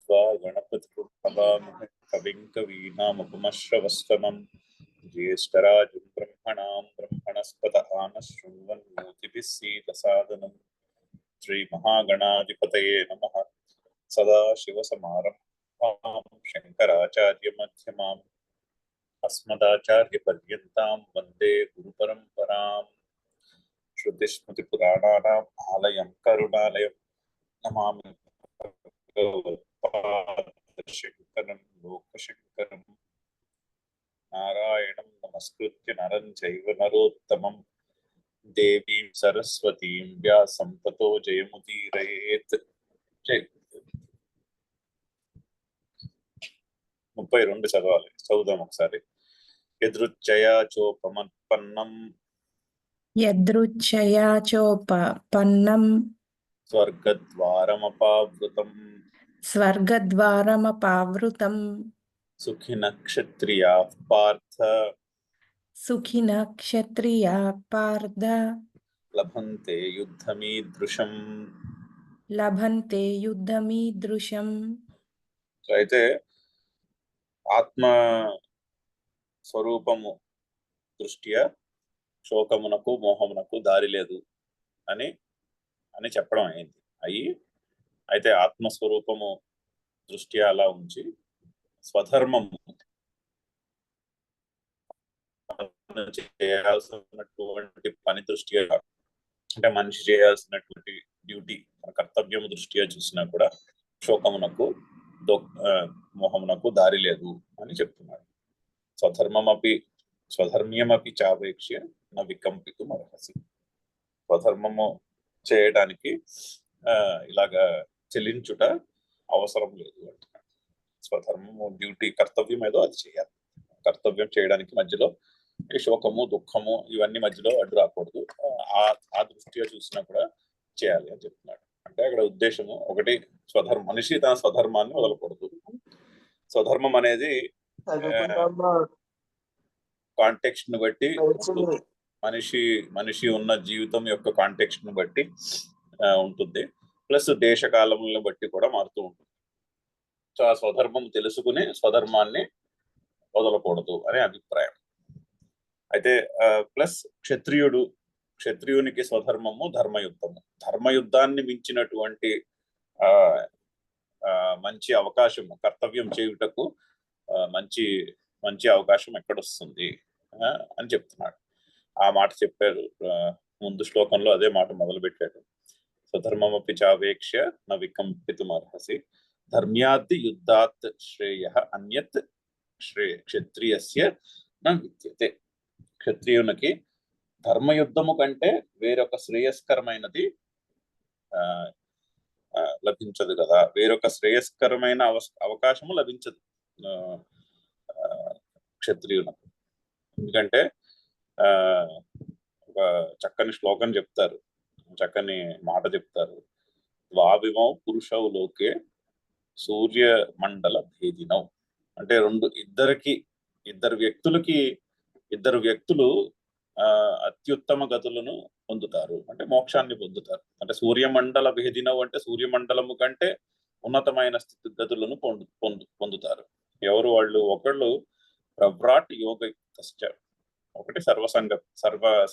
त्वा गणपतिर्भवामहे कविं कवीनामुपमश्रवस्तमम् ज्येष्ठराजं ब्रह्मणां ब्रह्मणस्पत आनशृण्वन्नोतिभिः सीदसादनम् श्रीमहागणाधिपतये नमः। सदाशिवसमारम्भां शङ्कराचार्यमध्यमाम् अस्मदाचार्यपर्यन्तां वन्दे गुरुपरम्पराम्। श्रुतिस्मृतिपुराणानाम् आलयं करुणालयं नमामि भगवत्पादशङ्करं लोकशङ्करं। नारायणं नमस्कृत्य नरं चैव नरोत्तमं देवीं सरस्वतीं व्यासं ततो जयमुदीरयेत्। जय 32 చదవాలి, చదువుదాం ఒకసారి. యదృచ్ఛయా చోపమత్పన్నం యదృచ్ఛయా చోపపన్నం స్వర్గద్వారమపావృతం స్వర్గద్వారమపావృతం సుఖినః క్షత్రియాః పార్థ సుఖినః క్షత్రియాః పార్థ లభంతే యుద్ధమీదృశం. లభంతే యుద్ధమీదృశం. సో అయితే ఆత్మ స్వరూపము దృష్ట్యా శోకమునకు మోహమునకు దారి లేదు అని అని చెప్పడం అయింది. అయితే ఆత్మస్వరూపము దృష్ట్యా అలా ఉంచి స్వధర్మము చేయాల్సినటువంటి పని దృష్ట్యా, అంటే మనిషి చేయాల్సినటువంటి డ్యూటీ కర్తవ్యము దృష్ట్యా చూసినా కూడా శోకమునకు మోహమునకు దారి లేదు అని చెప్తున్నాడు. స్వధర్మ్యమపి చావేక్ష్య న వికంపితుం అర్హసి. స్వధర్మము చేయడానికి ఇలాగా చెల్లించుట అవసరం లేదు అంటున్నాడు. స్వధర్మము డ్యూటీ కర్తవ్యం ఏదో అది చేయాలి. కర్తవ్యం చేయడానికి మధ్యలో ఈ శోకము దుఃఖము ఇవన్నీ మధ్యలో అడ్డు రాకూడదు. ఆ దృష్ట్యా చూసినా కూడా చేయాలి అని చెప్తున్నాడు. అంటే అక్కడ ఉద్దేశము ఒకటి, మనిషి తన స్వధర్మాన్ని వదలకూడదు. స్వధర్మం అనేది కాంటెక్స్ట్ ను బట్టి, మనిషి ఉన్న జీవితం యొక్క కాంటెక్స్ట్ ను బట్టి ఉంటుంది. ప్లస్ దేశకాలములను బట్టి కూడా మారుతూ ఉంటుంది. సో ఆ స్వధర్మం తెలుసుకుని స్వధర్మాన్ని వదలకూడదు అనే అభిప్రాయం. అయితే ప్లస్ క్షత్రియునికి స్వధర్మము ధర్మయుద్ధము. ధర్మయుద్ధాన్ని మించినటువంటి మంచి అవకాశము కర్తవ్యం చేయుటకు మంచి అవకాశం ఎక్కడొస్తుంది అని చెప్తున్నాడు. ఆ మాట చెప్పారు ముందు శ్లోకంలో, అదే మాట మొదలు పెట్టాడు. స్వధర్మమపి చావేక్ష్య న వికంపితుం అర్హసి ధర్మ్యాద్ది యుద్ధాత్ శ్రేయః అన్యత్ క్షత్రియస్య న విద్యతే. క్షత్రియునికి ధర్మయుద్ధము కంటే వేరొక శ్రేయస్కరమైనది లభించదు కదా, వేరొక శ్రేయస్కరమైన అవకాశము లభించదు క్షత్రియునకు. ఎందుకంటే ఒక చక్కని శ్లోకం చెప్తారు, చక్కని మాట చెప్తారు. ద్వావిమౌ పురుషౌ లోకే సూర్యమండల భేదినౌ. అంటే ఇద్దరు వ్యక్తులు అత్యుత్తమ గతులను పొందుతారు, అంటే మోక్షాన్ని పొందుతారు. అంటే సూర్యమండల భేదినవు అంటే సూర్యమండలము కంటే ఉన్నతమైన స్థితిగతులను పొందుతారు. ఎవరు వాళ్ళు? ఒకళ్ళు ప్రవ్రాట్ యోగయుక్తశ్చ, ఒకటి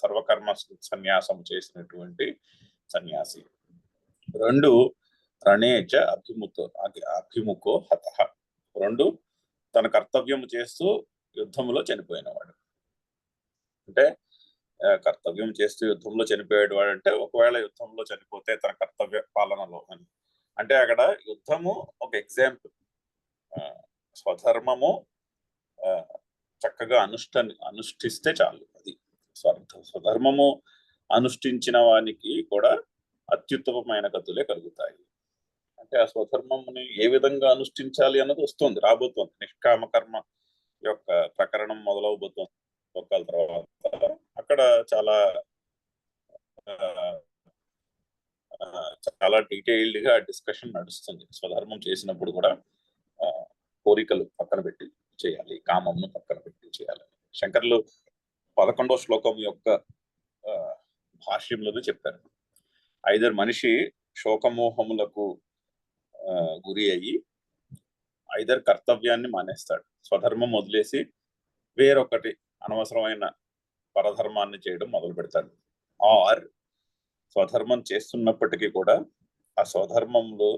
సర్వకర్మ సన్యాసం చేసినటువంటి సన్యాసి. రెండు రణేచ అభిముఖో హతః, రెండు తన కర్తవ్యము చేస్తూ యుద్ధములో చనిపోయినవాడు. అంటే కర్తవ్యం చేస్తూ యుద్ధంలో చనిపోయాడు వాడు అంటే, ఒకవేళ యుద్ధంలో చనిపోతే తన కర్తవ్య పాలనలో అని అంటే అక్కడ యుద్ధము ఒక ఎగ్జాంపుల్. స్వధర్మము చక్కగా అనుష్ఠిస్తే చాలు. అది స్వధర్మము అనుష్ఠించిన వానికి కూడా అత్యుత్తమమైన గతులే కలుగుతాయి. అంటే ఆ స్వధర్మముని ఏ విధంగా అనుష్ఠించాలి అన్నది వస్తుంది, రాబోతోంది. నిష్కామ కర్మ యొక్క ప్రకరణం మొదలవబోతోంది శ్లోకాల తర్వాత. అక్కడ చాలా డీటెయిల్డ్ గా డిస్కషన్ నడుస్తుంది. స్వధర్మం చేసినప్పుడు కూడా కోరికలు పక్కన పెట్టి చేయాలి, కామంను పక్కన పెట్టి చేయాలి. శంకర్లు 11వ శ్లోకం యొక్క భాష్యంలోనే చెప్పారు. ఐదర్ మనిషి శోకమోహములకు గురి అయ్యి ఐదర్ కర్తవ్యాన్ని మానేస్తాడు, స్వధర్మం వదిలేసి వేరొకటి అనవసరమైన పరధర్మాన్ని చేయడం మొదలు పెడతాడు. ఆర్ స్వధర్మం చేస్తున్నప్పటికీ కూడా ఆ స్వధర్మంలో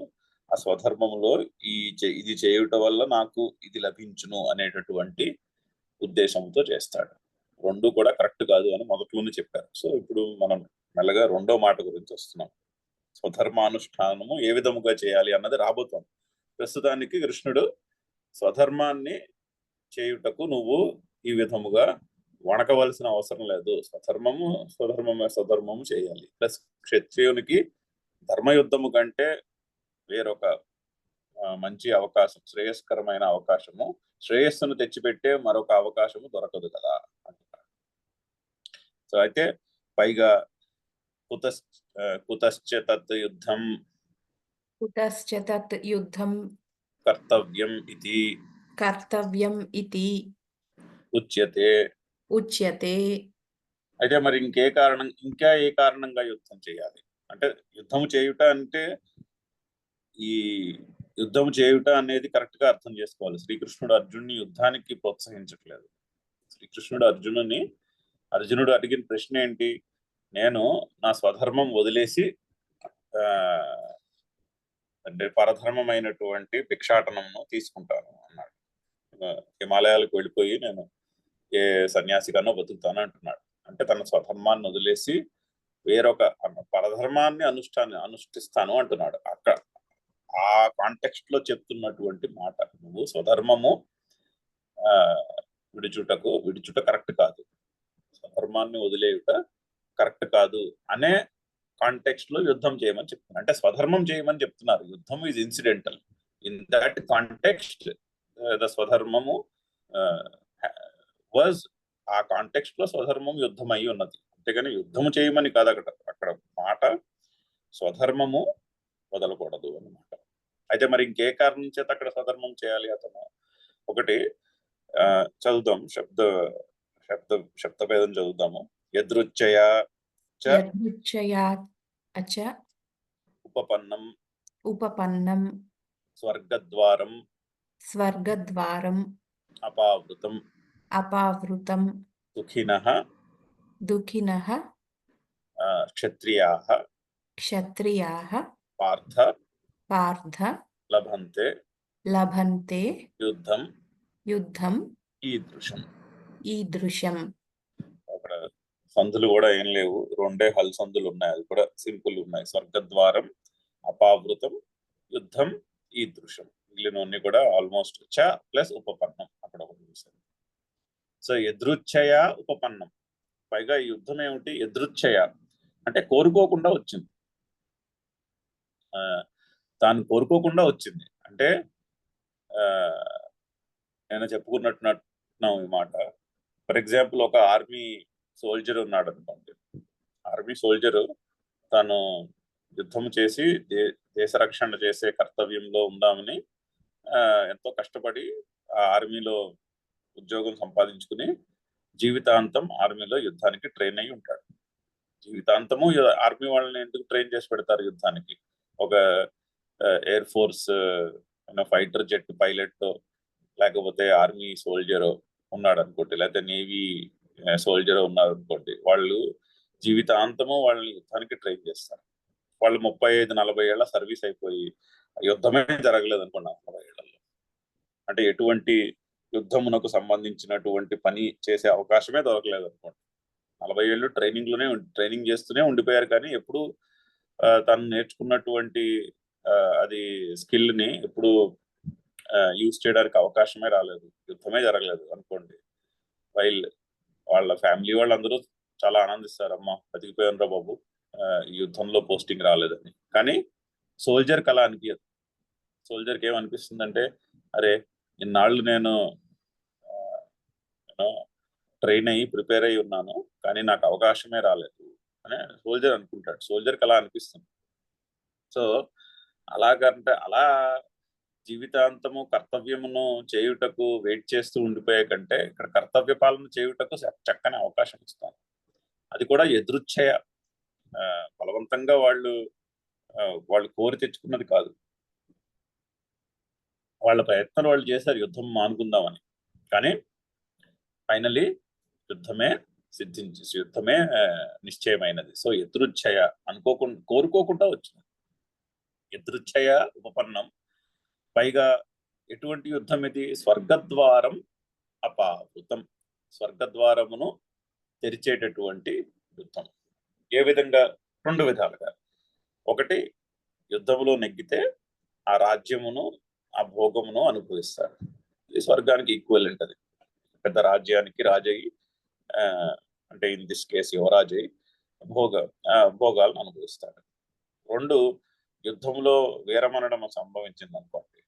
ఇది చేయుట వల్ల నాకు ఇది లభించును అనేటటువంటి ఉద్దేశంతో చేస్తాడు. రెండు కూడా కరెక్ట్ కాదు అని మొదట్లోనే చెప్పారు. సో ఇప్పుడు మనం మెల్లగా రెండో మాట గురించి వస్తున్నాం. స్వధర్మానుష్ఠానము ఏ విధముగా చేయాలి అన్నది రాబోతోంది. ప్రస్తుతానికి కృష్ణుడు స్వధర్మాన్ని చేయుటకు నువ్వు ఈ విధముగా వణకవలసిన అవసరం లేదు, స్వధర్మము చేయాలి. ప్లస్ క్షత్రియునికి ధర్మయుద్ధము కంటే వేరొక మంచి అవకాశం, శ్రేయస్కరమైన అవకాశము, శ్రేయస్సును తెచ్చిపెట్టే మరొక అవకాశము దొరకదు కదా అంటున్నారు. సో అయితే పైగా కుతశ్చ తత్ యుద్ధం కర్తవ్యం ఇది ఉచ్యతే. అయితే మరి ఇంకా ఏ కారణంగా యుద్ధం చేయాలి అంటే, యుద్ధం చేయుట అంటే ఈ యుద్ధం చేయుట అనేది కరెక్ట్ గా అర్థం చేసుకోవాలి. శ్రీకృష్ణుడు అర్జునుడిని యుద్ధానికి ప్రోత్సహించట్లేదు. అర్జునుడు అడిగిన ప్రశ్న ఏంటి? నేను నా స్వధర్మం వదిలేసి అంటే పరధర్మమైనటువంటి భిక్షాటనంను తీసుకుంటాను అన్నాడు. హిమాలయాలకు వెళ్ళిపోయి నేను ఏ సన్యాసిగానో బతుకుతాను అంటున్నాడు. అంటే తన స్వధర్మాన్ని వదిలేసి వేరొక పరధర్మాన్ని అనుష్ఠిస్తాను అంటున్నాడు. అక్కడ ఆ కాంటెక్స్ట్ లో చెప్తున్నటువంటి మాట, నువ్వు స్వధర్మము విడుచుట కరెక్ట్ కాదు, స్వధర్మాన్ని వదిలేయుట కరెక్ట్ కాదు అనే కాంటెక్స్ట్ లో యుద్ధం చేయమని చెప్తున్నారు. అంటే స్వధర్మం చేయమని చెప్తున్నారు, యుద్ధం is incidental. In that context the స్వధర్మము వాజ్, ఆ కాంటెక్స్ట్ లో స్వధర్మం యుద్ధం అయి ఉన్నది. అంతేగాని యుద్ధము చేయమని కాదు అక్కడ మాట, స్వధర్మము వదలకూడదు అన్నమాట. అయితే మరి ఇంకే కారణం చేత అక్కడ స్వధర్మం చేయాలి అతను? ఒకటి చదువుదాం, శబ్దభేదం చదువుదాము. యదృచ్ఛయా ఉపపన్నం స్వర్గద్వారం అపావృతం దుఃఖినః క్షత్రియాః పార్థ లభంతే యుద్ధం ఈదృశం. అక్కడ సందులు కూడా ఏం లేవు, రెండే హల్ సందులు ఉన్నాయి, అది కూడా సింపుల్ ఉన్నాయి. స్వర్గద్వారం, అపావృతం, యుద్ధం, ఈదృశం. మిగిలినవన్నీ కూడా ఆల్మోస్ట్ చ ప్లస్ ఉపపన్నం అక్కడ ఒకటి చూసారు. సో యదృచ్ఛయ ఉపపన్నం. పైగా ఈ యుద్ధం ఏమిటి? యదృచ్ఛయ అంటే కోరుకోకుండా వచ్చింది, తాను కోరుకోకుండా వచ్చింది. అంటే నేను చెప్పుకున్నట్టున్నాం ఈ మాట. ఫర్ ఎగ్జాంపుల్, ఒక ఆర్మీ సోల్జర్ ఉన్నాడు అనుకోండి. ఆర్మీ సోల్జరు తాను యుద్ధం చేసి దేశ రక్షణ చేసే కర్తవ్యంలో ఉందామని ఎంతో కష్టపడి ఆ ఆర్మీలో ఉద్యోగం సంపాదించుకుని జీవితాంతం ఆర్మీలో యుద్ధానికి ట్రైన్ అయి ఉంటాడు. జీవితాంతము ఆర్మీ వాళ్ళని ఎందుకు ట్రైన్ చేసి పెడతారు యుద్ధానికి? ఒక air force fighter jet pilot, లేకపోతే ఆర్మీ సోల్జర్ ఉన్నాడు అనుకోండి, లేకపోతే నేవీ సోల్జర్ ఉన్నారు అనుకోండి, వాళ్ళు జీవితాంతము వాళ్ళని యుద్ధానికి ట్రైన్ చేస్తారు. వాళ్ళు 35-40 ఏళ్ల సర్వీస్ అయిపోయి యుద్ధమే జరగలేదు అనుకోండి 40 ఏళ్లలో. అంటే ఎటువంటి యుద్ధమునకు సంబంధించినటువంటి పని చేసే అవకాశమే దొరకలేదు అనుకోండి. 40 ఏళ్ళు ట్రైనింగ్ చేస్తూనే ఉండిపోయారు, కానీ ఎప్పుడు తను నేర్చుకున్నటువంటి అది స్కిల్ ని ఎప్పుడు యూజ్ చేయడానికి అవకాశమే రాలేదు, యుద్ధమే జరగలేదు అనుకోండి. వాళ్ళ ఫ్యామిలీ వాళ్ళందరూ చాలా ఆనందిస్తారు, అమ్మ బతికిపోయాను రా బాబు, ఈ యుద్ధంలో పోస్టింగ్ రాలేదని. కానీ సోల్జర్కి అలా అనిపించదు. సోల్జర్కి ఏమనిపిస్తుందంటే, అరే ఇన్నాళ్ళు నేను ట్రైన్ అయ్యి ప్రిపేర్ అయ్యి ఉన్నాను, కానీ నాకు అవకాశమే రాలేదు అని సోల్జర్ అనుకుంటాడు. సోల్జర్కి అలా అనిపిస్తుంది. సో అలాగంటే అలా జీవితాంతము కర్తవ్యమును చేయుటకు వెయిట్ చేస్తూ ఉండిపోయే కంటే ఇక్కడ కర్తవ్య పాలన చేయుటకు చక్కని అవకాశం ఇస్తాను. అది కూడా యదృచ్ఛయ, బలవంతంగా వాళ్ళు కోరి తెచ్చుకున్నది కాదు. వాళ్ళ ప్రయత్నాలు వాళ్ళు చేశారు యుద్ధం మానుకుందామని, కానీ ఫైనలీ యుద్ధమే యుద్ధమే నిశ్చయమైనది. సో ఎదురుచ్ఛయ అనుకోకుండా కోరుకోకుండా వచ్చింది, ఎదురుచ్ఛయ ఉపపన్నం. పైగా ఎటువంటి యుద్ధం ఇది? స్వర్గద్వారం అపావృతం, స్వర్గద్వారమును తెరిచేటటువంటి యుద్ధం. ఏ విధంగా? రెండు విధాలుగా. ఒకటి, యుద్ధములో నెగ్గితే ఆ రాజ్యమును ఆ భోగమును అనుభవిస్తాడు. ఇది స్వర్గానికి ఈక్వలెంట్. అది పెద్ద రాజ్యానికి రాజయ్యి, అంటే ఇన్ దిస్ కేసు యువరాజయ్యి భోగాలను అనుభవిస్తాడు. రెండు, యుద్ధంలో వీరమరణము సంభవించింది అనుకోండి,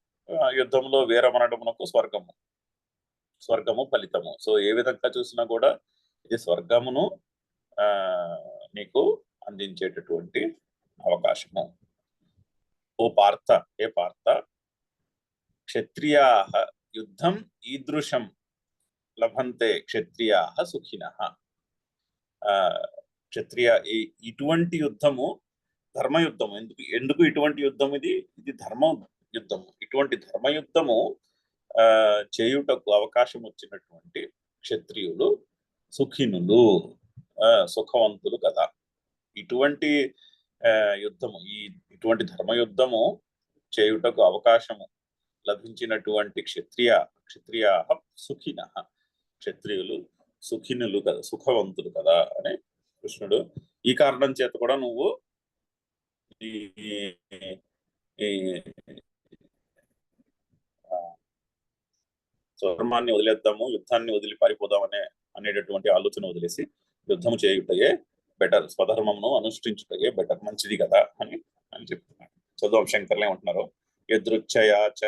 యుద్ధంలో వీరమరణమునకు స్వర్గము ఫలితము. సో ఏ విధంగా చూసినా కూడా ఇది స్వర్గమును నీకు అందించేటటువంటి అవకాశము. ఓ పార్థ, ఏ పార్థ, క్షత్రియా యుద్ధం ఈదృశం లభంతే క్షత్రియా సుఖినః. క్షత్రియ ఇటువంటి యుద్ధము ధర్మయుద్ధము. ఎందుకు ఇటువంటి యుద్ధం? ఇది ధర్మ యుద్ధము. ఇటువంటి ధర్మయుద్ధము చేయుటకు అవకాశం వచ్చినటువంటి క్షత్రియులు సుఖినులు, సుఖవంతులు కదా. ఇటువంటి యుద్ధము, ఇటువంటి ధర్మయుద్ధము చేయుటకు అవకాశము లభించినటువంటి క్షత్రియా సుఖినః, క్షత్రియులు సుఖినులు కదా, సుఖవంతులు కదా అని కృష్ణుడు. ఈ కారణం చేత కూడా నువ్వు ధర్మాన్ని వదిలేద్దాము, యుద్ధాన్ని వదిలి పారిపోదాం అనేటటువంటి ఆలోచన వదిలేసి యుద్ధము చేయుటయే బెటర్, స్వధర్మమును అనుష్ఠించుటయే బెటర్, మంచిది కదా అని చెప్తున్నాడు. చదువు శంకర్లు ఏమంటున్నారు? యదృచ్ఛయాచ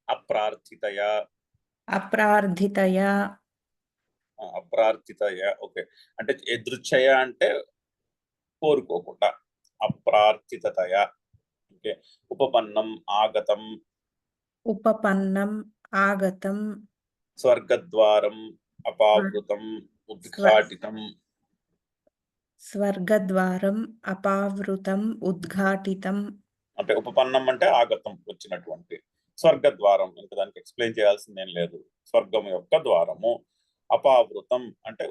అప్రార్థితయా. ఓకే, అంటే యదృచ్ఛయ అంటే కోరుకోకుండా, అప్రార్థితయ. ఓకే, ఉపపన్నం ఆగతం, స్వర్గద్వారం అపావృతం ఉద్ఘాటితం. అంటే ఉపపన్నం అంటే ఆగతం, వచ్చినటువంటి. స్వర్గద్వారం, ఇంకా దానికి ఎక్స్ప్లెయిన్ చేయాల్సిందేం లేదు. స్వర్గం యొక్క ద్వారము. అపావృతం అంటే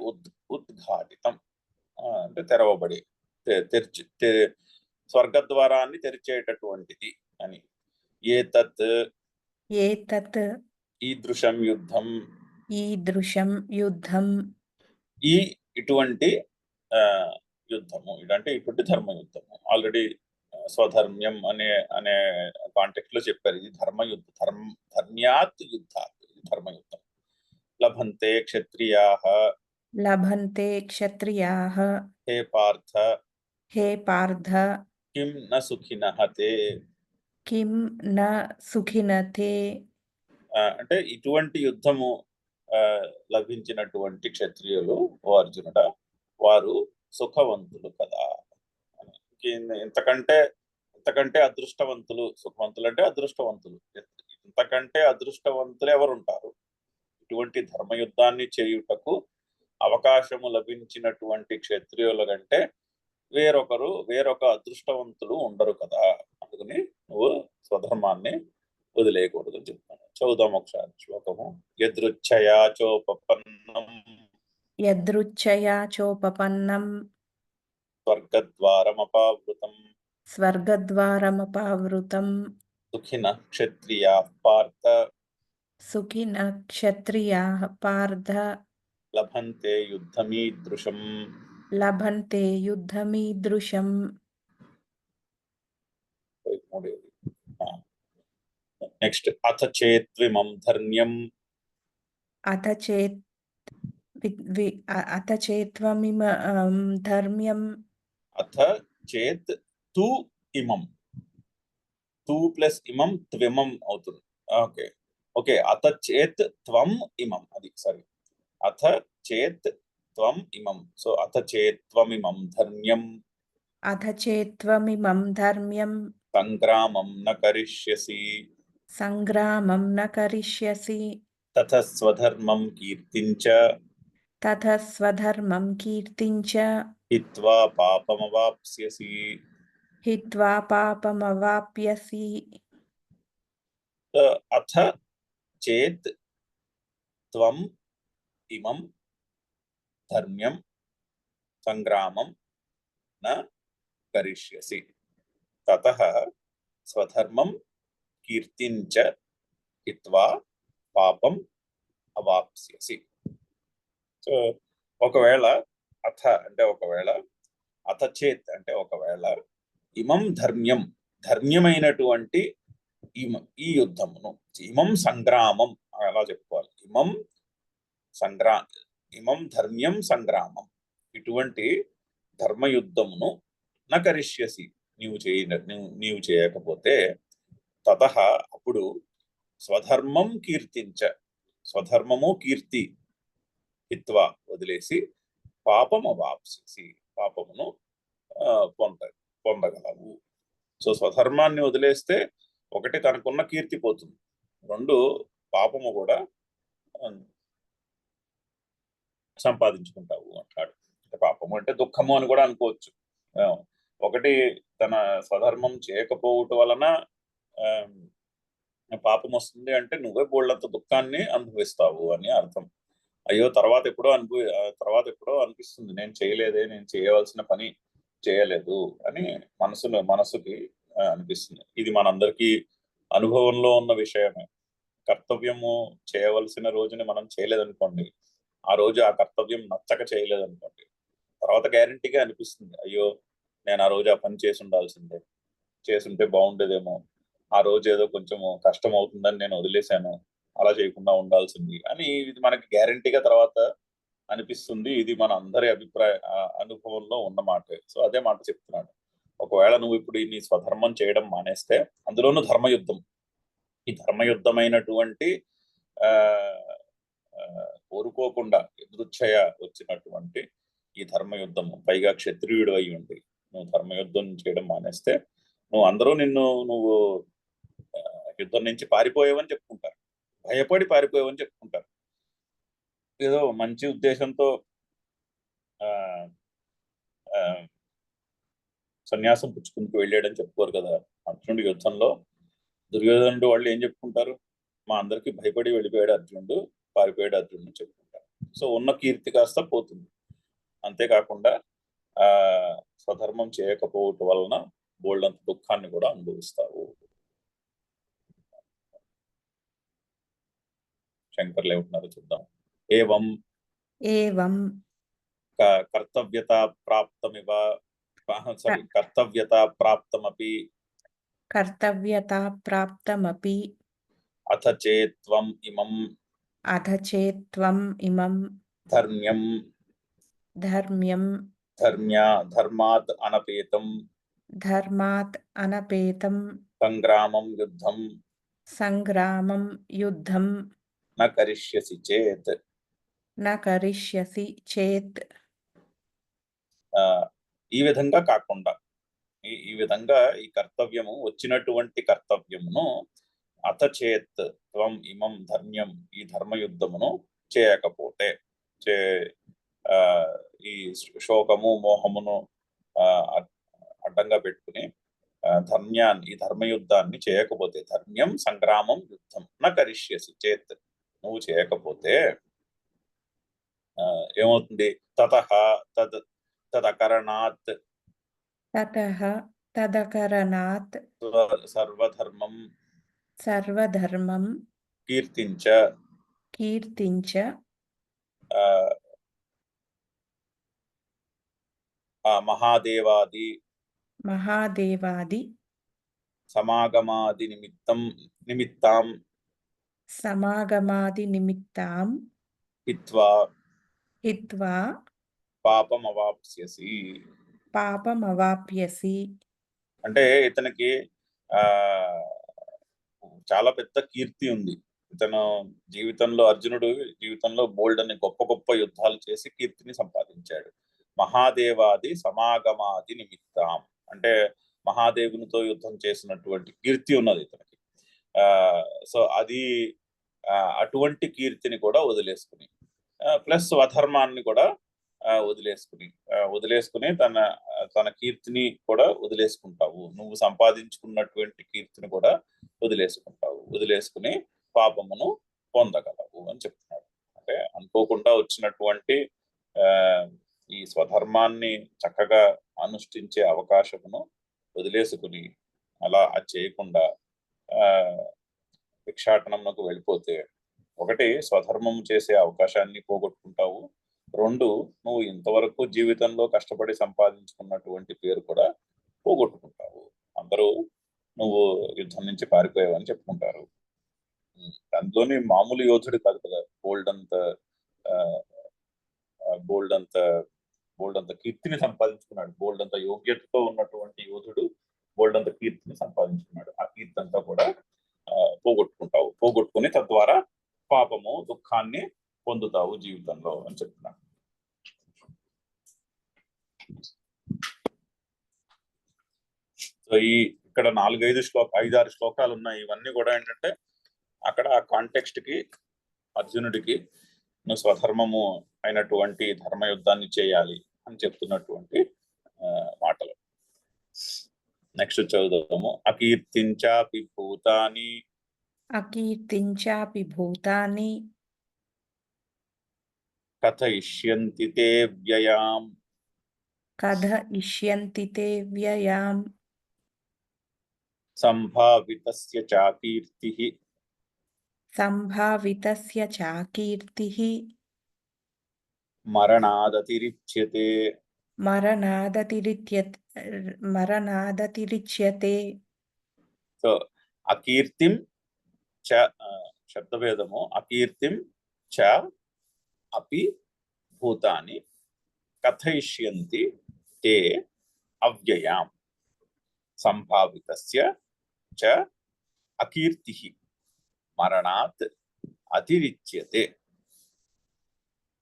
ఉద్ఘాటితం, అంటే తెరవబడి, స్వర్గద్వారాన్ని తెరిచేటటువంటిది అని. ఏతత్ ఈదృశం యుద్ధం, ఇటువంటి యుద్ధము, అంటే ఇటువంటి ధర్మయుద్ధము. ఆల్రెడీ స్వధర్మ్యం అనే కాంటెక్స్ట్ లో చెప్పారు. ఇది ధర్మ్యాత్ యుద్ధాత్, ఇది ధర్మయుద్ధం. లభంతే క్షత్రియాః హే పార్థ కిం న సుఖినః తే. అంటే ఇటువంటి యుద్ధము లభించినటువంటి క్షత్రియులు, ఓ అర్జునుడ, వారు సుఖవంతులు కదా. ఇంతకంటే అదృష్టవంతులు, సుఖవంతులు అంటే అదృష్టవంతులు, ఇంతకంటే అదృష్టవంతులు ఎవరుంటారు? ఇటువంటి ధర్మయుద్ధాన్ని చేయుటకు అవకాశము లభించినటువంటి క్షత్రియుల కంటే వేరొక అదృష్టవంతులు ఉండరు కదా. అందుకని నువ్వు స్వధర్మాన్ని వదిలేయకూడదు అని చెప్తాను. చదువుదాం ఒకసారి శ్లోకము. యదృచ్ఛయా స్వర్గద్వారమపావృతం సుఖినః క్షత్రియాః పార్థ లభంతే యుద్ధమీదృశం. నెక్స్ట్, అథ చేత్విమం ధర్మ్యం అథ చేత్ తు ఇమం, తు ప్లస్ ఇమం త్విమం అవుతుంది. ఓకే, అథ చేత్ త్వం ఇమం, అది సారీ, అథ చేత్ త్వం ఇమం. సో అథ చేత్వమిమం ధర్మ్యం సంగ్రామం న కరిష్యసి తతః స్వధర్మం కీర్తించ హిత్వా పాపమవాప్స్యసి. हित्वा पापमवाप्स्यसि అథ చేత్ త్వం ఇమం ధర్మ్యం సంగ్రామం న కరిష్యసి తతః స్వధర్మం కీర్తించ హిత్వా పాపం అవాప్స్యసి. సో ఒకవేళ అథ అంటే ఒకవేళ, అథ చేత్ అంటే ఒకవేళ, ఇమం ధర్మ్యం ధర్మ్యమైనటువంటి ఈ యుద్ధమును, ఇమం సంగ్రామం అలా చెప్పుకోవాలి, ఇమం ధర్మ్యం సంగ్రామం, ఇటువంటి ధర్మయుద్ధమును నకరిష్యసి నీవు చేయకపోతే, తతః అప్పుడు స్వధర్మం కీర్తించ, స్వధర్మము కీర్తి హిత్వా వదిలేసి, పాపం అవాప్స్యసి పాపమును పొందగలవు. సో స్వధర్మాన్ని వదిలేస్తే ఒకటి తనకున్న కీర్తి పోతుంది, రెండు పాపము కూడా సంపాదించుకుంటావు అంటాడు. పాపము అంటే దుఃఖము అని కూడా అనుకోవచ్చు. ఒకటి తన స్వధర్మం చేయకపోవటం వలన పాపం వస్తుంది అంటే నువ్వే బోళ్ళంత దుఃఖాన్ని అనుభవిస్తావు అని అర్థం. అయ్యో తర్వాత ఎప్పుడో అనిపిస్తుంది నేను చేయలేదే, నేను చేయవలసిన పని చేయలేదు అని మనసుకి అనిపిస్తుంది. ఇది మనందరికీ అనుభవంలో ఉన్న విషయమే. కర్తవ్యము చేయవలసిన రోజుని మనం చేయలేదనుకోండి, ఆ రోజు ఆ కర్తవ్యం నచ్చక చేయలేదనుకోండి, తర్వాత గ్యారంటీగా అనిపిస్తుంది అయ్యో నేను ఆ రోజు ఆ పని చేసుంటే బాగుండేదేమో, ఆ రోజు ఏదో కొంచెము కష్టం అవుతుందని నేను వదిలేశాను, అలా చేయకుండా ఉండాల్సింది అని ఇది మనకి గ్యారంటీగా తర్వాత అనిపిస్తుంది. ఇది మన అందరి అనుభవంలో ఉన్న మాట. సో అదే మాట చెప్తున్నాడు. ఒకవేళ నువ్వు ఇప్పుడు నీ స్వధర్మం చేయడం మానేస్తే, అందులోనూ ధర్మయుద్ధం, ఈ ధర్మయుద్ధమైనటువంటి కోరుకోకుండా ఎదురుచ్ఛయ వచ్చినటువంటి ఈ ధర్మయుద్ధము, పైగా క్షత్రియుడు అయి ఉండి నువ్వు ధర్మయుద్ధం చేయడం మానేస్తే, అందరూ నువ్వు యుద్ధం నుంచి పారిపోయావని చెప్పుకుంటారు, భయపడి పారిపోయావని చెప్పుకుంటారు. ఏదో మంచి ఉద్దేశంతో సన్యాసం పుచ్చుకుంటూ వెళ్ళాడని చెప్పుకోరు కదా. అర్జునుడి యుద్ధంలో దుర్యోధనుడు వాళ్ళు ఏం చెప్పుకుంటారు, మా అందరికి భయపడి వెళ్ళిపోయాడు అర్జునుడు, పారిపోయాడు అర్జునుడు చెప్పుకుంటారు. సో ఉన్న కీర్తి కాస్త పోతుంది. అంతేకాకుండా స్వధర్మం చేయకపోవటం వలన బోల్డంత దుఃఖాన్ని కూడా అనుభవిస్తావు. శంకర్లు ఏమంటున్నారో చూద్దాం. ఏవం కర్తవ్యత ప్రాప్తమపి అథ చేత్వం ఇమం ధర్మ్యం ధర్మాత్ అనపేతం సంగ్రామం యుద్ధం న కరిష్యసి చేత్ ఈ విధంగా కాకుండా, ఈ విధంగా ఈ కర్తవ్యము వచ్చినటువంటి కర్తవ్యమును అథ చేత్ త్వం ఇమం ధర్మ్యం, ఈ ధర్మయుద్ధమును చేయకపోతే, ఈ శోకము మోహమును అడ్డంగా పెట్టుకుని ఈ ధర్మయుద్ధాన్ని చేయకపోతే, ధర్మ్యం సంగ్రామం యుద్ధం న కరిష్యసి చేత్, నువ్వు చేయకపోతే ఏమవుతుంది, తదకరణాత్ సర్వధర్మం కీర్తించ మహాదేవాది సమాగమాది నిమిత్తాం హిత్వా పాపం అవాప్స్యసి. అంటే ఇతనికి చాలా పెద్ద కీర్తి ఉంది. ఇతను అర్జునుడు జీవితంలో బోల్డ్ అని గొప్ప గొప్ప యుద్ధాలు చేసి కీర్తిని సంపాదించాడు. మహాదేవాది సమాగమాది నిమిత్తం అంటే మహాదేవునితో యుద్ధం చేసినటువంటి కీర్తి ఉన్నది ఇతనికి. సో అది అటువంటి కీర్తిని కూడా వదిలేసుకుని, ప్లస్ స్వధర్మాన్ని కూడా వదిలేసుకుని తన కీర్తిని కూడా వదిలేసుకుంటావు. నువ్వు సంపాదించుకున్నటువంటి కీర్తిని కూడా వదిలేసుకుని పాపమును పొందగలవు అని చెప్తున్నాడు. అంటే అనుకోకుండా వచ్చినటువంటి ఆ ఈ స్వధర్మాన్ని చక్కగా అనుష్ఠించే అవకాశమును వదిలేసుకుని అలా అది చేయకుండా భిక్షాటనంలోకి వెళ్ళిపోతే ఒకటి స్వధర్మం చేసే అవకాశాన్ని పోగొట్టుకుంటావు. రెండు, నువ్వు ఇంతవరకు జీవితంలో కష్టపడి సంపాదించుకున్నటువంటి పేరు కూడా పోగొట్టుకుంటావు. అందరూ నువ్వు యుద్ధం నుంచి పారిపోయావని చెప్పుకుంటారు. అందులోని మామూలు యోధుడు కాదు కదా, బోల్డ్ అంత కీర్తిని సంపాదించుకున్నాడు. బోల్డ్ అంత యోగ్యతతో ఉన్నటువంటి యోధుడు బోల్డ్ అంత కీర్తిని సంపాదించుకున్నాడు. ఆ కీర్తి అంతా కూడా పోగొట్టుకుని తద్వారా పాపము దుఃఖాన్ని పొందుతావు జీవితంలో అని చెప్తున్నాడు. సో ఇక్కడ 5-6 శ్లోకాలు ఉన్నాయి. ఇవన్నీ కూడా ఏంటంటే అక్కడ ఆ కాంటెక్స్ట్ కి అర్జునుడికి నువ్వు స్వధర్మము అయినటువంటి ధర్మయుద్ధాన్ని చేయాలి అని చెప్తున్నటువంటి మాటలు. నెక్స్ట్ చదువుదాము. అకీర్తించాపి భూతాని కథయిష్యంతి తే వ్యయాం సంభావితస్య చాకీర్తిః మరణాదతిరిచ్యతే. సో అకీర్తిం చ శబ్దభేదము. అకీర్తిం చ అపి భూతాని కథయిష్యంతి తే అవ్యయాం సంభావితస్య చ అకీర్తిః మరణాత్ అతిరిచ్యతే.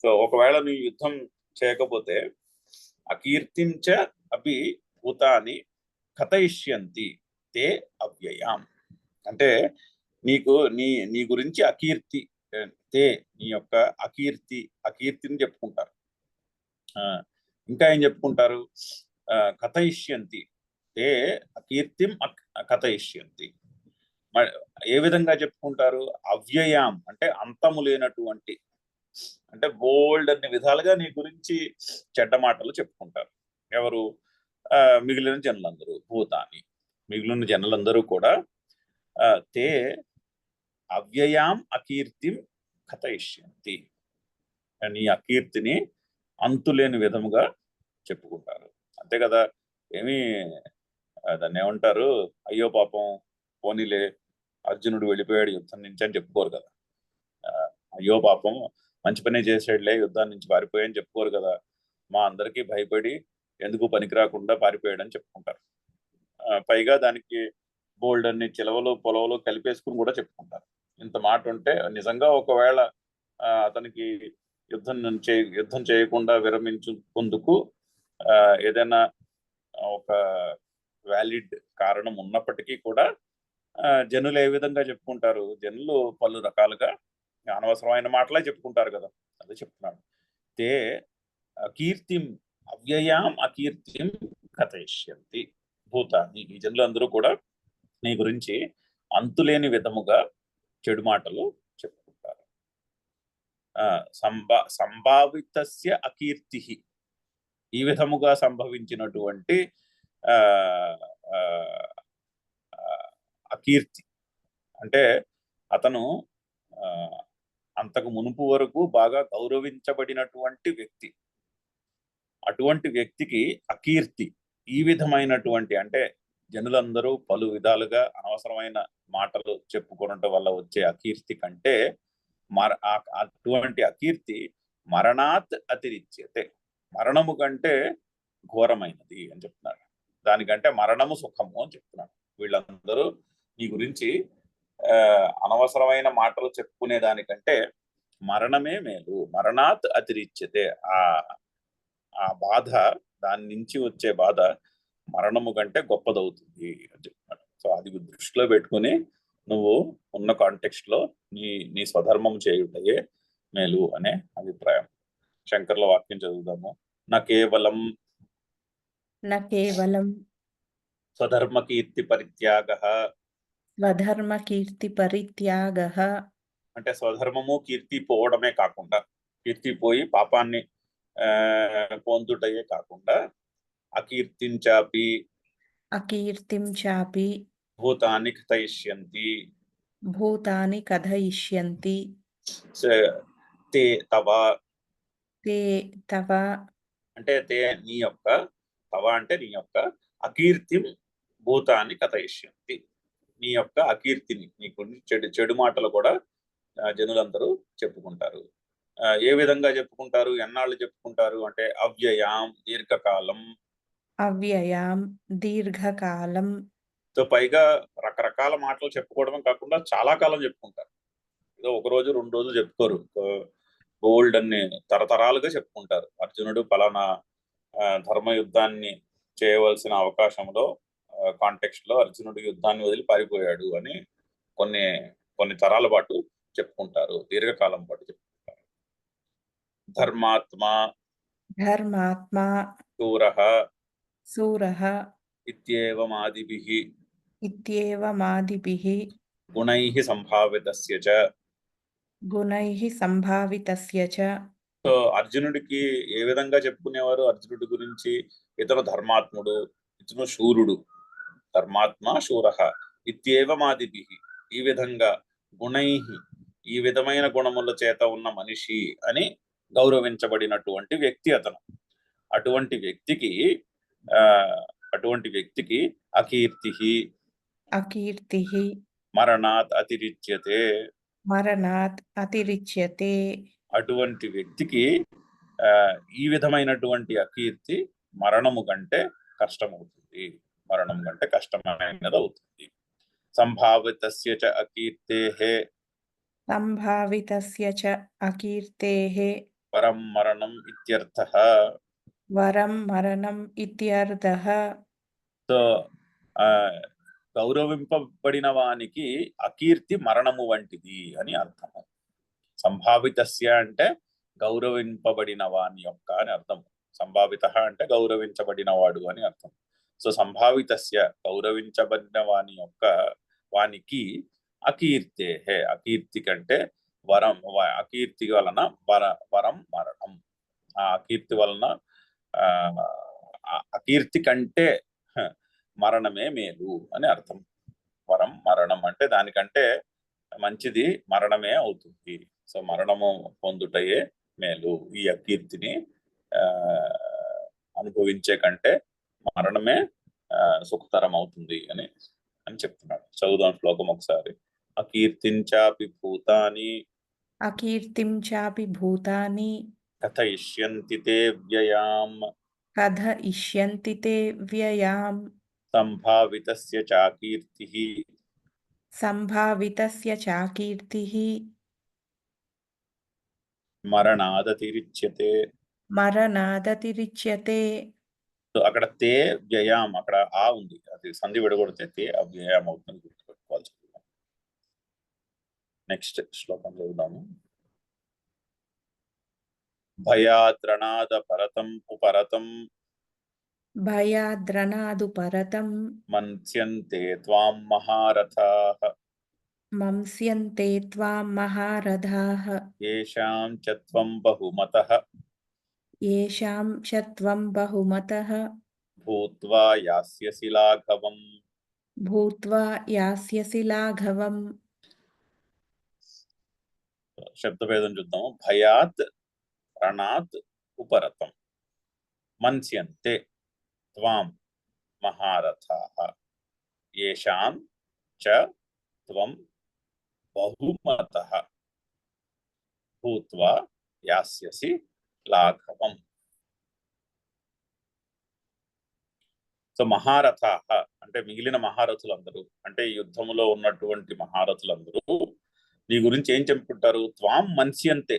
సో ఒకవేళ నువ్వు యుద్ధం చేయకపోతే అకీర్తిం చ అపి భూతాని కథయిష్యంతి తే అవ్యయాం అంటే నీకు నీ గురించి అకీర్తి, తే నీ యొక్క అకీర్తిని చెప్పుకుంటారు. ఇంకా ఏం చెప్పుకుంటారు? కథయిష్యంతి తే అకీర్తిం కథయిష్యంతి. ఏ విధంగా చెప్పుకుంటారు? అవ్యయాం అంటే అంతము లేనటువంటి, అంటే బోల్డ్ అన్ని విధాలుగా నీ గురించి చెడ్డ మాటలు చెప్పుకుంటారు. ఎవరు? మిగిలిన జనులందరూ. భూతాన్ని మిగిలిన జనులందరూ కూడా తే అవ్యయాం అకీర్తిం కథయిష్యంతి, నీ అకీర్తిని అంతులేని విధముగా చెప్పుకుంటారు. అంతే కదా. దాన్ని ఏమంటారు? అయ్యో పాపం, పోనీలే అర్జునుడు వెళ్ళిపోయాడు యుద్ధం నుంచి అని చెప్పుకోరు కదా. అయ్యో పాపం, మంచి పనే చేసాడులే, యుద్ధాన్ని నుంచి పారిపోయాని చెప్పుకోరు కదా. మా అందరికీ భయపడి ఎందుకు పనికిరాకుండా పారిపోయాడని చెప్పుకుంటారు. పైగా దానికి బోల్డ్ అన్ని చిలవలు పొలవలు కలిపేసుకుని కూడా చెప్పుకుంటారు. ఇంత మాట ఉంటే నిజంగా ఒకవేళ అతనికి యుద్ధం చేయకుండా విరమించుకుందుకు ఏదైనా ఒక వ్యాలిడ్ కారణం ఉన్నప్పటికీ కూడా జనులు ఏ విధంగా చెప్పుకుంటారు? జనులు పలు రకాలుగా అనవసరమైన మాటలే చెప్పుకుంటారు కదా. అదే చెప్తున్నాడు. తే అకీర్తిం అవ్యయాం అకీర్తిం కథయిష్యంతి భూతాన్ని. ఈ జనులు అందరూ కూడా నీ గురించి అంతులేని విధముగా చెడు మాటలు చెప్పుకుంటారు. సంభావితస్య అకీర్తి, ఈ విధముగా సంభవించినటువంటి అకీర్తి అంటే అతను అంతకు మునుపు వరకు బాగా గౌరవించబడినటువంటి వ్యక్తి. అటువంటి వ్యక్తికి అకీర్తి ఈ విధమైనటువంటి, అంటే జనులందరూ పలు విధాలుగా అనవసరమైన మాటలు చెప్పుకోవడం వల్ల వచ్చే అకీర్తి కంటే అటువంటి అకీర్తి మరణాత్ అతిరిచ్యతే, మరణము కంటే ఘోరమైనది అని చెప్తున్నాడు. దానికంటే మరణము సుఖము అని చెప్తున్నాడు. వీళ్ళందరూ నీ గురించి అనవసరమైన మాటలు చెప్పుకునే దానికంటే మరణమే మేలు. మరణాత్ అతిరిచ్యతే, ఆ బాధ, దాని నుంచి వచ్చే బాధ మరణము కంటే గొప్పదవుతుంది అని చెప్తున్నాడు. సో అది దృష్టిలో పెట్టుకుని నువ్వు ఉన్న కాంటెక్స్ట్ లో నీ స్వధర్మం చేయుటయే మేలు అనే అభిప్రాయం. శంకర్ల వాక్యం చదువుదాము. నా కేవలం న కేవలం స్వధర్మ కీర్తి పరిత్యాగః, స్వధర్మకీర్తిపరిత్యాగः అంటే స్వధర్మము కీర్తి పోవడమే కాకుండా, కీర్తి పోయి పాపాన్ని పొందుటయే కాకుండా, అకీర్తించాపి అకీర్తిం చాపి భూతాన్ని కథయిష్యంతి భూతాని కథయిష్యంతి తే తవ, తే తవ అంటే తే నీ యొక్క, తవ అంటే నీ యొక్క, అకీర్తిం భూతాన్ని కథయిష్యంతి, నీ యొక్క అకీర్తిని, నీకు చెడు చెడు మాటలు కూడా జనులందరూ చెప్పుకుంటారు. ఏ విధంగా చెప్పుకుంటారు, ఎన్నాళ్ళు చెప్పుకుంటారు అంటే అవ్యయాం దీర్ఘకాలం, అవ్యయాం దీర్ఘకాలం, తో పైగా రకరకాల మాటలు చెప్పుకోవడమే కాకుండా చాలా కాలం చెప్పుకుంటారు. ఏదో ఒక రోజు 2 రోజులు చెప్పుకోరు, బోల్డ్ అన్ని తరతరాలుగా చెప్పుకుంటారు. అర్జునుడు పలానా ధర్మ యుద్ధాన్ని చేయవలసిన అవకాశంలో కాంటెక్స్ట్ లో అర్జునుడు యుద్ధాన్ని వదిలి పారిపోయాడు అని కొన్ని కొన్ని తరాల పాటు చెప్పుకుంటారు, దీర్ఘకాలం పాటు చెప్పుకుంటారు. ధర్మాత్మ ధర్మాత్మా శూరః శూరః ఇత్యేవమాదిభిః ఇత్యేవమాదిభిః గుణైః సంభావితస్య చ. గుణైః సంభావితస్య చ. సో అర్జునుడికి ఏ విధంగా చెప్పుకునేవారు అర్జునుడి గురించి? ఇతను ధర్మాత్ముడు, ఇతను శూరుడు, ధర్మాత్మ శూరః ఇత్యేవమాదిభిః, ఈ విధంగా గుణైః, ఈ విధమైన గుణముల చేత ఉన్న మనిషి అని గౌరవించబడినటువంటి వ్యక్తి అతను. అటువంటి వ్యక్తికి అకీర్తిః అకీర్తిః మరణాత్ అతిరిచ్యతే. మరణాత్ అతిరిచ్యతే. అటువంటి వ్యక్తికి ఈ విధమైనటువంటి అకీర్తి మరణము కంటే కష్టమవుతుంది, మరణం కంటే కష్టమైనది అవుతుంది. సంభావితస్య చ అకీర్తేః సంభావితస్య చ అకీర్తేః పరం మరణం ఇత్యర్థః. వరం మరణం ఇత్యర్థః. సో గౌరవింపబడిన వానికి అకీర్తి మరణము వంటిది అని అర్థము. సంభావితస్య అంటే గౌరవింపబడిన వాని యొక్క అని అర్థం. సంభావిత అంటే గౌరవించబడిన వాడు అని అర్థం. సో సంభావితస్య గౌరవించబడిన వాని యొక్క, వానికి అకీర్తే, అకీర్తి కంటే వరం, అకీర్తి వలన వరం మరణం. ఆ అకీర్తి వలన అకీర్తి కంటే మరణమే మేలు అని అర్థం. వరం మరణం అంటే దానికంటే మంచిది మరణమే అవుతుంది. సో మరణము పొందుటయే మేలు, ఈ అకీర్తిని అనుభవించే కంటే మరణమే సుఖతరం అవుతుంది అని చెప్తున్నాడు. చదువుదాం శ్లోకం ఒకసారి. అకీర్తించాపి భూతాని అకీర్తించాపి భూతాని కథయిష్యంతి తే వ్యయాం కథయిష్యంతి తే వ్యయాం సంభావితస్య చాకీర్తిః సంభావితస్య చాకీర్తిః మరణాదతిరిచ్యతే. మరణాదతిరిచ్యతే. అక్కడ తే వ్యయాం, అక్కడ ఆ ఉంది, అది సంధి విడగొడితే తే అవ్యయం అవుతుంది, గుర్తుపెట్టుకోవాల్సి. నెక్స్ట్ శ్లోకం చదువుదాము. భయాద్రణాద పరతం ఉపరతం భయాద్రణాదుపరతం మన్స్యంతే త్వాం మహారథాః మంస్యంతే త్వాం మహారథాః येषां च त्वं बहुमतः येषాం చ త్వం బహుమతః భూత్వా యాస్యసి లాఘవం. భూత్వా యాస్యసి లాఘవం. శబ్దభేదం చూద్దాము. భయాత్ రణాత్ ఉపరతం మన్స్యంతే త్వాం మహారథాః येषां च त्वं బహుమతః భూత్వా యాస్యసి లాఘవం. సో మహారథాః అంటే మిగిలిన మహారథులందరూ, అంటే ఈ యుద్ధములో ఉన్నటువంటి మహారథులందరూ నీ గురించి ఏం చెప్పుకుంటారు? త్వాం మన్స్యంతే,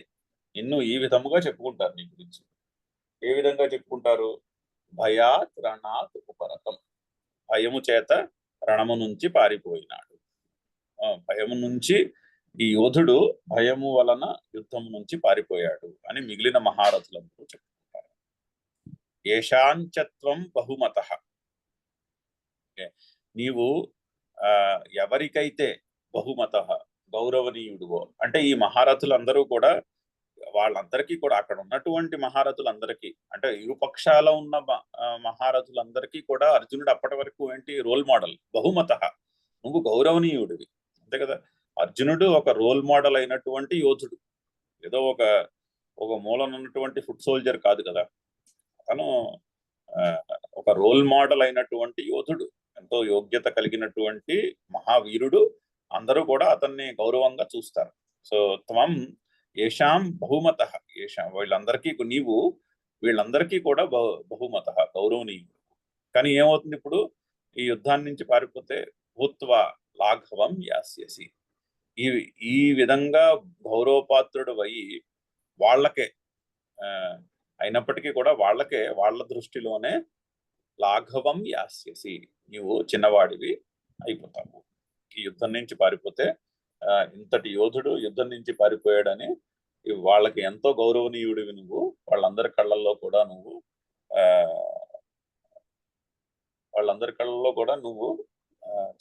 నిన్ను ఈ విధముగా చెప్పుకుంటారు. నీ గురించి ఏ విధంగా చెప్పుకుంటారు? భయాత్ రణాత్ ఉపరతం, భయము చేత రణము నుంచి పారిపోయినాడు, భయము నుంచి ఈ యోధుడు భయము వలన యుద్ధం నుంచి పారిపోయాడు అని మిగిలిన మహారథులందరూ చెప్తుంటారు. ఏషాంచత్వం బహుమత. నీవు ఎవరికైతే బహుమత గౌరవనీయుడువో, అంటే ఈ మహారథులందరూ కూడా వాళ్ళందరికీ కూడా అక్కడ ఉన్నటువంటి మహారథులందరికీ, అంటే ఇరుపక్షాల ఉన్న మహారథులందరికీ కూడా అర్జునుడు అప్పటి వరకు ఏంటి రోల్ మోడల్. బహుమత, నువ్వు గౌరవనీయుడివి, అంతే కదా. అర్జునుడు ఒక రోల్ మోడల్ అయినటువంటి యోధుడు, ఏదో ఒక మూలన ఉన్నటువంటి ఫుట్ సోల్జర్ కాదు కదా. తను ఒక రోల్ మోడల్ అయినటువంటి యోధుడు, ఎంతో యోగ్యత కలిగినటువంటి మహావీరుడు. అందరూ కూడా అతన్ని గౌరవంగా చూస్తారు. సో త్వం ఏషాం బహుమత, ఏషాం వీళ్ళందరికీ నీవు వీళ్ళందరికీ కూడా బహుమత గౌరవనీయుడు. కానీ ఏమవుతుంది ఇప్పుడు, ఈ యుద్ధాన్ని నుంచి పారిపోతే భూత్వా లాఘవం యాస్యసి, ఈ విధంగా గౌరవపాత్రుడు అయి వాళ్ళకే అయినప్పటికీ కూడా వాళ్ళ దృష్టిలోనే లాఘవం యాస్యసి, నీవు చిన్నవాడివి అయిపోతావు. ఈ యుద్ధం నుంచి పారిపోతే ఇంతటి యోధుడు యుద్ధం నుంచి పారిపోయాడని వాళ్ళకి ఎంతో గౌరవనీయుడివి నువ్వు, వాళ్ళందరి కళ్ళల్లో కూడా నువ్వు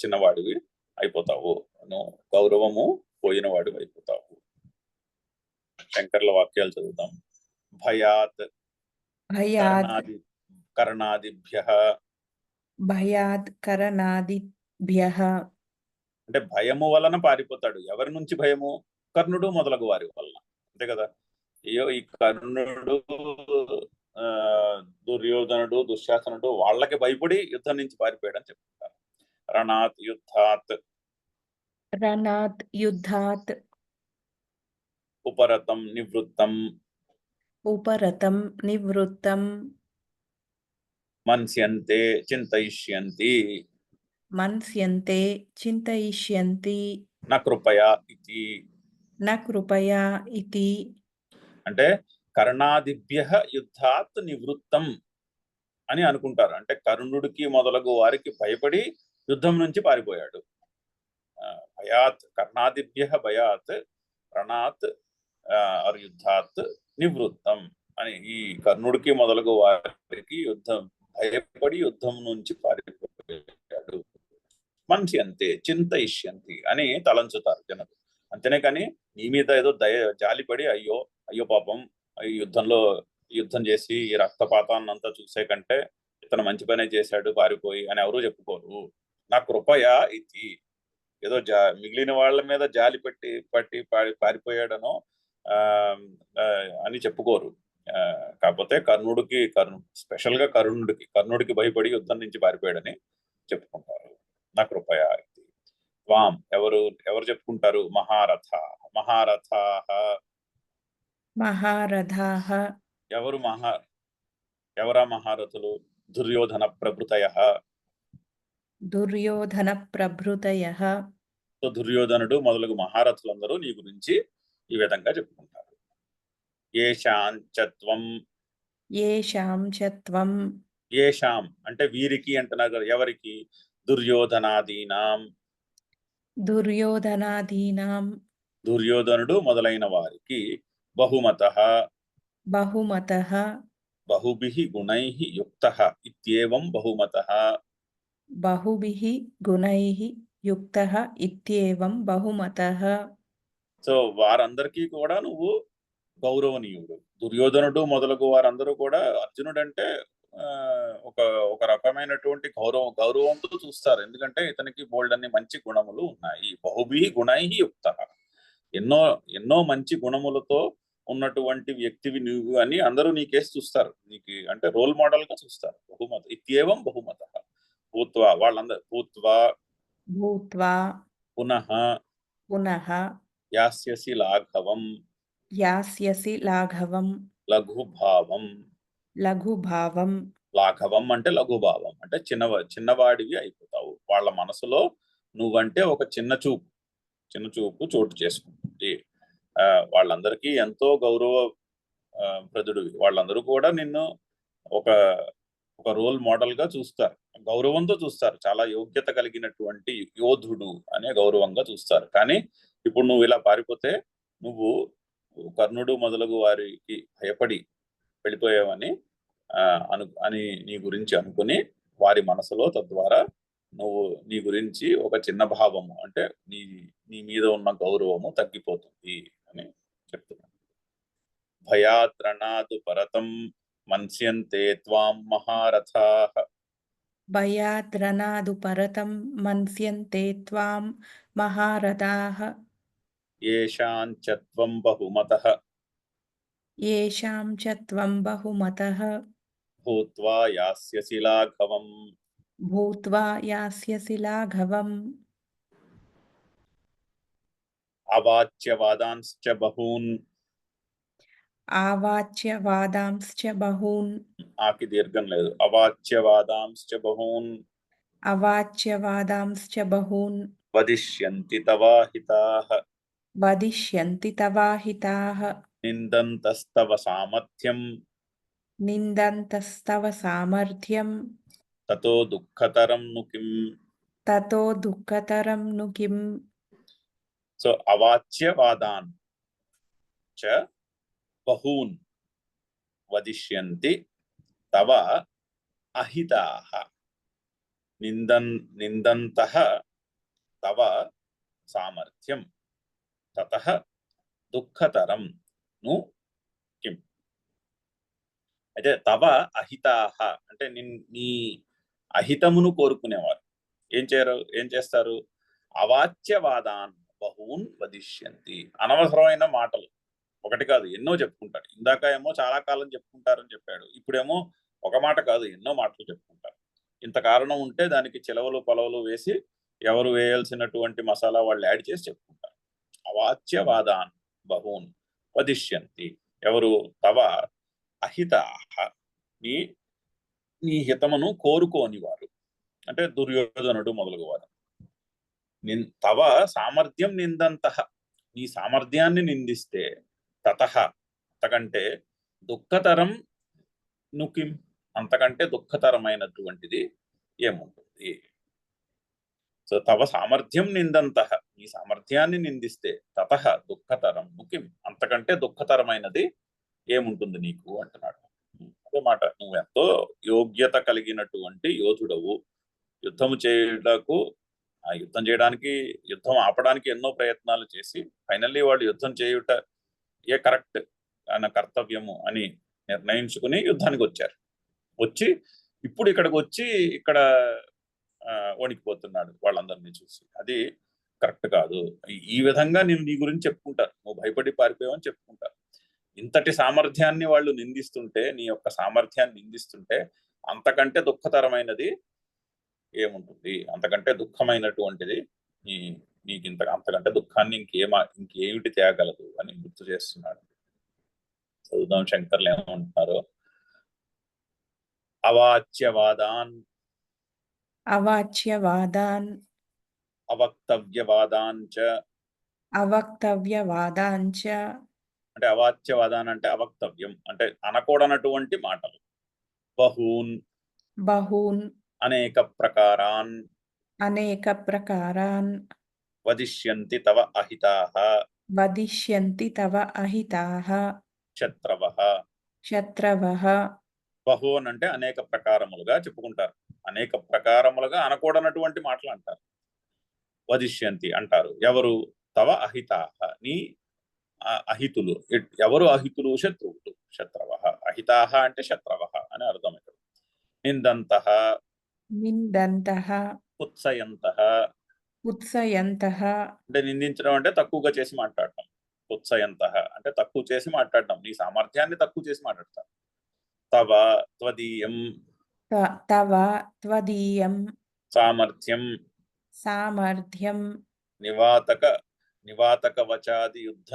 చిన్నవాడివి అయిపోతావు, నువ్వు గౌరవము పోయిన వాడివి అయిపోతావు. శంకర్ల వాక్యాలు చదువుతాం. భయాత్ కరణాదిభ్యః, భయాద్ కరణాదిభ్యః, అంటే భయము వలన పారిపోతాడు. ఎవరి నుంచి భయము? కర్ణుడు మొదలగు వారి వలన, అంతే కదా. అయ్యో ఈ కర్ణుడు, దుర్యోధనుడు, దుశ్శాసనుడు వాళ్ళకి భయపడి యుద్ధం నుంచి పారిపోయాడని చెప్తారు. రణాత్ యుద్ధాత్ ఉపరతం నివృత్తం మన్స్యంతే చింతయిష్యంతి న కృపయా ఇతి. అంటే కర్ణాదిభ్యః యుద్ధాత్ నివృత్తం అని అనుకుంటారు. అంటే కర్ణుడికి మొదలగు వారికి భయపడి యుద్ధం నుంచి పారిపోయాడు. భయాత్ కర్ణాదిభ్యః భయాత్ రణాత్ యుద్ధాత్ నివృత్తం అని, ఈ కర్ణుడికి మొదలగు వారికి భయపడి యుద్ధం నుంచి పారిపోయాడు. మనిషి అంతే చింతయిష్యంతి అని తలంచుతారు జనులు. అంతేనే కానీ నీ మీద ఏదో జాలిపడి అయ్యో పాపం ఈ యుద్ధం చేసి ఈ రక్తపాతాన్ని అంతా చూసే కంటే ఇతను మంచి పనే చేశాడు పారిపోయి అని ఎవరు చెప్పుకోరు. నా కృపయా ఇది, ఏదో మిగిలిన వాళ్ళ మీద జాలి పట్టి పారిపోయాడనో అని చెప్పుకోరు. కాకపోతే స్పెషల్ గా కర్ణుడికి భయపడి యుద్ధం నుంచి పారిపోయాడని చెప్పుకుంటారు. నా కృపయా ఇది. త్వాం ఎవరు చెప్పుకుంటారు? మహారథాః. ఎవరా మహారథులు? దుర్యోధన ప్రభృతయః. సో దుర్యోధనుడు మొదలగు మహారథులందరూ నీ గురించి ఈ విధంగా చెప్పుకుంటారు. ఏషాం అంటే వీరికి అంటున్నారు కదా. ఎవరికి? దుర్యోధనాదీనాం, దుర్యోధనుడు మొదలైన వారికి. బహుమతః బహుభిః గుణైః యుక్తః ఇత్యేవం బహుమతః. సో వారందరికీ కూడా నువ్వు గౌరవనీయుడు. దుర్యోధనుడు మొదలగు వారందరూ కూడా అర్జునుడు అంటే ఒక రకమైనటువంటి గౌరవంతో చూస్తారు. ఎందుకంటే ఇతనికి బోల్డ్ అన్ని మంచి గుణములు ఉన్నాయి. బహుభిః గుణైః యుక్తః, ఎన్నో మంచి గుణములతో ఉన్నటువంటి వ్యక్తివి నువ్వు అని అందరూ నీకేసి చూస్తారు. నీకు అంటే రోల్ మోడల్ గా చూస్తారు. బహుమత ఇత్యేవం బహుమతః. భూత్వా పునః యాస్యసి లాఘవం లఘుభావం. లాఘవం అంటే లఘుభావం, అంటే చిన్నవాడివి అయిపోతావు. వాళ్ళ మనసులో నువ్వంటే ఒక చిన్న చూపు చోటు చేసుకుంటుంది. వాళ్ళందరికీ ఎంతో గౌరవ ప్రదుడివి. వాళ్ళందరూ కూడా నిన్ను ఒక రోల్ మోడల్ గా చూస్తారు. గౌరవంతో చూస్తారు, చాలా యోగ్యత కలిగినటువంటి యోధుడు అనే గౌరవంగా చూస్తారు. కానీ ఇప్పుడు నువ్వు ఇలా పారిపోతే నువ్వు కర్ణుడు మొదలగు వారికి భయపడి వెళ్ళిపోయావని అని నీ గురించి అనుకుని వారి మనసులో తద్వారా నువ్వు నీ గురించి ఒక చిన్న భావము అంటే నీ నీ మీద ఉన్న గౌరవము తగ్గిపోతుంది అని చెప్తున్నాను. భయాత్రణాదు పరతం మన్స్యంతే త్వాం మహారథాః. భయాద్రనాదు పరతం మన్స్యంతే త్వాం మహారథాః. येषां च त्वं बहुमतः येषां च त्वं बहुमतः भूत्वा यास्यसि लाघवम्. भूत्वा यास्यसि लाघवम्. अवाच्य वादांश्च बहून्. आवाच्य वादांश्च बहून्. आकी दीर्घं లేదు. अवाच्य वादांश्च बहून्. अवाच्य वादांश्च बहून्. वदिष्यन्ति तवाहिताः. वदिष्यन्ति तवाहिताः. निन्दन्तस्तव सामर्थ्यं. निन्दन्तस्तव सामर्थ्यं. ततो दुःखतरं नु किम्. ततो दुःखतरं नु किम्. So अवाच्य वादान् च बहून् वदिष्यन्ति तव अहिताः. निन्दन्तः तव सामर्थ्यं ततः దుఃఖతరం ను కిం. అయితే తవ అహితాహ అంటే నీ అహితమును కోరుకునేవారు ఏం చేస్తారు? అవాచ్యవాదాన్ బహూన్ వదిష్యంతి. అనవసరమైన మాటలు ఒకటి కాదు ఎన్నో చెప్పుకుంటారు. ఇందాక ఏమో చాలా కాలం చెప్పుకుంటారని చెప్పాడు, ఇప్పుడేమో ఒక మాట కాదు ఎన్నో మాటలు చెప్పుకుంటారు. ఇంత కారణం ఉంటే దానికి చిలవలు పొలవలు వేసి ఎవరు వేయాల్సినటువంటి మసాలా వాళ్ళు యాడ్ చేసి చెప్పుకుంటారు. అవాచ్యవాదాన్ బహూన్ వదిష్యంతి. ఎవరు? తవ అహితాహ నీ హితమును కోరుకోని వారు అంటే దుర్యోధనుడు మొదలగువారు. తవ సామర్థ్యం నిందంతః నీ సామర్థ్యాన్ని నిందిస్తే తతః అంతకంటే దుఃఖతరం నుకిం అంతకంటే దుఃఖతరమైనటువంటిది ఏముంటుంది? సో తవ సామర్థ్యం నిందంతః నీ సామర్థ్యాన్ని నిందిస్తే తతః దుఃఖతరం ముఖ్యం అంతకంటే దుఃఖతరమైనది ఏముంటుంది నీకు అంటున్నాడు. అదే మాట, నువ్వు ఎంతో యోగ్యత కలిగినటువంటి యోధుడవు. యుద్ధం చేయడానికి యుద్ధం ఆపడానికి ఎన్నో ప్రయత్నాలు చేసి ఫైనల్లీ వాళ్ళు యుద్ధం చేయుట కరెక్ట్ అన్న కర్తవ్యము అని నిర్ణయించుకుని యుద్ధానికి వచ్చారు. వచ్చి ఇప్పుడు ఇక్కడికి వచ్చి ఇక్కడ వణికిపోతున్నాడు వాళ్ళందరినీ చూసి. అది కరెక్ట్ కాదు. ఈ విధంగా నేను నీ గురించి చెప్పుకుంటారు, నువ్వు భయపడి పారిపోయావని చెప్పుకుంటారు. ఇంతటి సామర్థ్యాన్ని వాళ్ళు నిందిస్తుంటే, నీ యొక్క సామర్థ్యాన్ని నిందిస్తుంటే అంతకంటే దుఃఖతరమైనది ఏముంటుంది? అంతకంటే దుఃఖమైనటువంటిది నీకు అంతకంటే దుఃఖాన్ని ఇంకేమిటి తేగలదు అని గుర్తు చేస్తున్నాడు. చదువుదాం శంకర్లు ఏమంటున్నారు. అవాచ్యవాదాన్ అవక్తవ్యవాదాంచ అంటే అవాచ్యవాదాన్ అంటే అవక్తవ్యం అంటే అనకూడనటువంటి మాటలు. బహూన్ అనేక ప్రకారాన్ వదిష్యంతి తవ అహితాః శత్రవః. బహూన్ అంటే అనేక ప్రకారములుగా చెప్పుకుంటారు, అనేక ప్రకారములుగా అనకూడనటువంటి మాటలు అంటారు. వదిష్యంతి అంటారు ఎవరు? తవ అహితాః నీ అహితులు. ఎవరు అహితులు? శత్రువులు. శత్రవః. అహితాః అంటే శత్రవః అని అర్థం. ఇక్కడ నిందంతః ఉత్సయంతః అంటే నిందించడం అంటే తక్కువగా చేసి మాట్లాడటం. ఉత్సయంతః అంటే తక్కువ చేసి మాట్లాడటం, నీ సామర్థ్యాన్ని తక్కువ చేసి మాట్లాడతారు. తవ త్వదీయం సామర్థ్యం నివాతకవచాది యుద్ధ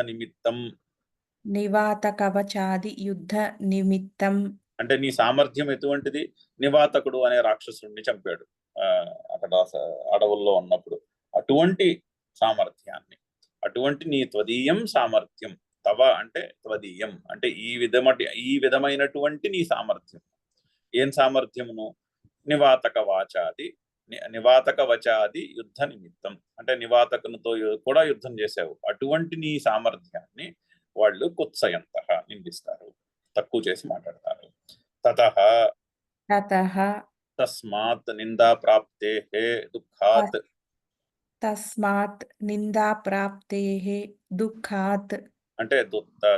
నిమిత్తం అంటే నీ సామర్థ్యం ఎటువంటిది? నివాతకుడు అనే రాక్షసుడిని చంపాడు అక్కడ అడవుల్లో ఉన్నప్పుడు. అటువంటి సామర్థ్యాన్ని, అటువంటి నీ త్వదీయం సామర్థ్యం. తవ అంటే త్వదీయం అంటే ఈ విధమైనటువంటి నీ సామర్థ్యం. ఏం సామర్థ్యమును? నివాతక వాచాది నివాతక వచాది యుద్ధ నిమిత్తం, అంటే నివాతకునితో కూడా యుద్ధం చేసావు, అటువంటి నీ సామర్థ్యాన్ని వాళ్ళు కుత్సయంత నిందిస్తారు, తక్కువ చేసి మాట్లాడతారు. తతః తతః తస్మాత్ నిందా ప్రాప్తే దుఃఖాత్, తస్మాత్ నిందాప్రాప్తేః దుఃఖాత్, అంటే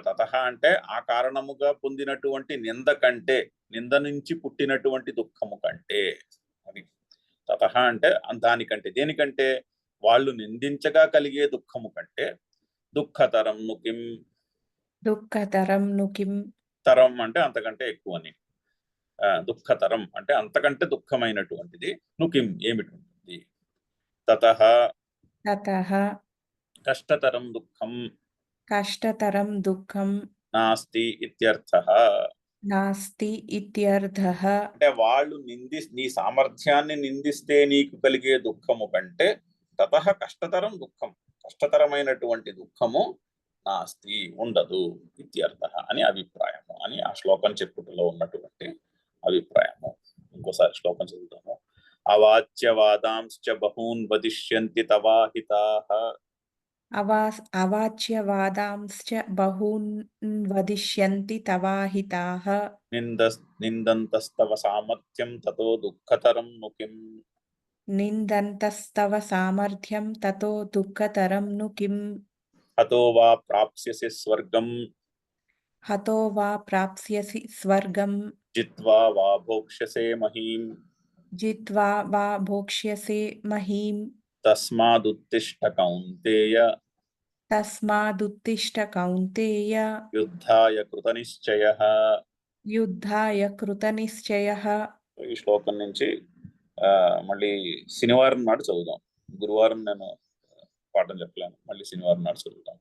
తతః అంటే ఆ కారణముగా పొందినటువంటి నింద కంటే, నింద నుంచి పుట్టినటువంటి దుఃఖము కంటే, అది తతః అంటే దానికంటే, దేనికంటే వాళ్ళు నిందించగా కలిగే దుఃఖము కంటే దుఃఖతరం ను కిం, దుఃఖతరం ను కిం, తరం అంటే అంతకంటే ఎక్కువని, దుఃఖతరం అంటే అంతకంటే దుఃఖమైనటువంటిది, నుకిం ఏమిటి ఉంటుంది, తతః తతః కష్టతరం దుఃఖం కష్టతరం దుఃఖం నాస్తి ఇత్యర్థః. నాస్తి ఇత్యర్థః. అంటే వాళ్ళు నీ సామర్థ్యాన్ని నిందిస్తే నీకు కలిగే దుఃఖము కంటే తతః కష్టతరం దుఃఖం, కష్టతరమైనటువంటి దుఃఖము నాస్తి ఉండదు ఇత్యర్థః అని అభిప్రాయము అని ఆ శ్లోకం చెప్పుటలో ఉన్నటువంటి అభిప్రాయము. ఇంకోసారి శ్లోకం చదువుతాము. అవాచ్యవాదాంశ్చ బహూన్ వదిష్యంతి తవాహితాః, అవాచ్యవాదాంశ్చ బహూన్ వదిష్యంతి తవాహితాః, నిందంతస్తవ సామర్థ్యం తతో దుఃఖతరం ను కిం, నిందంతస్తవ సామర్థ్యం తతో దుఃఖతరం ను కిం, హతో వా ప్రాప్స్యసి స్వర్గం హతో వా ప్రాప్స్యసి స్వర్గం జిత్వా వా భోక్ష్యసే మహీం, జిత్వా వా భోక్ష్యసే మహీం. తస్మాదుత్తిష్ఠ కౌంతేయ తస్మాదుత్తిష్ఠ కౌంతేయ యుద్ధాయ కృతనిశ్చయః. యుద్ధాయ కృతనిశ్చయః. ఈ శ్లోకం నుంచి మళ్ళీ శనివారం నాడు చదువుదాం. గురువారం నేను పాఠం చెప్పలేను, మళ్ళీ శనివారం నాడు చదువుతాం.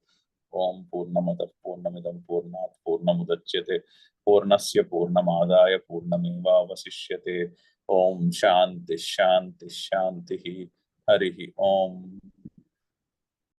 ఓం పూర్ణమద పూర్ణమిదం పూర్ణాత్ పూర్ణముదచ్యతే పూర్ణస్య పూర్ణమాదాయ పూర్ణమేవావశిష్యతే. ఓం శాంతి శాంతి శాంతి. హరి ఓం.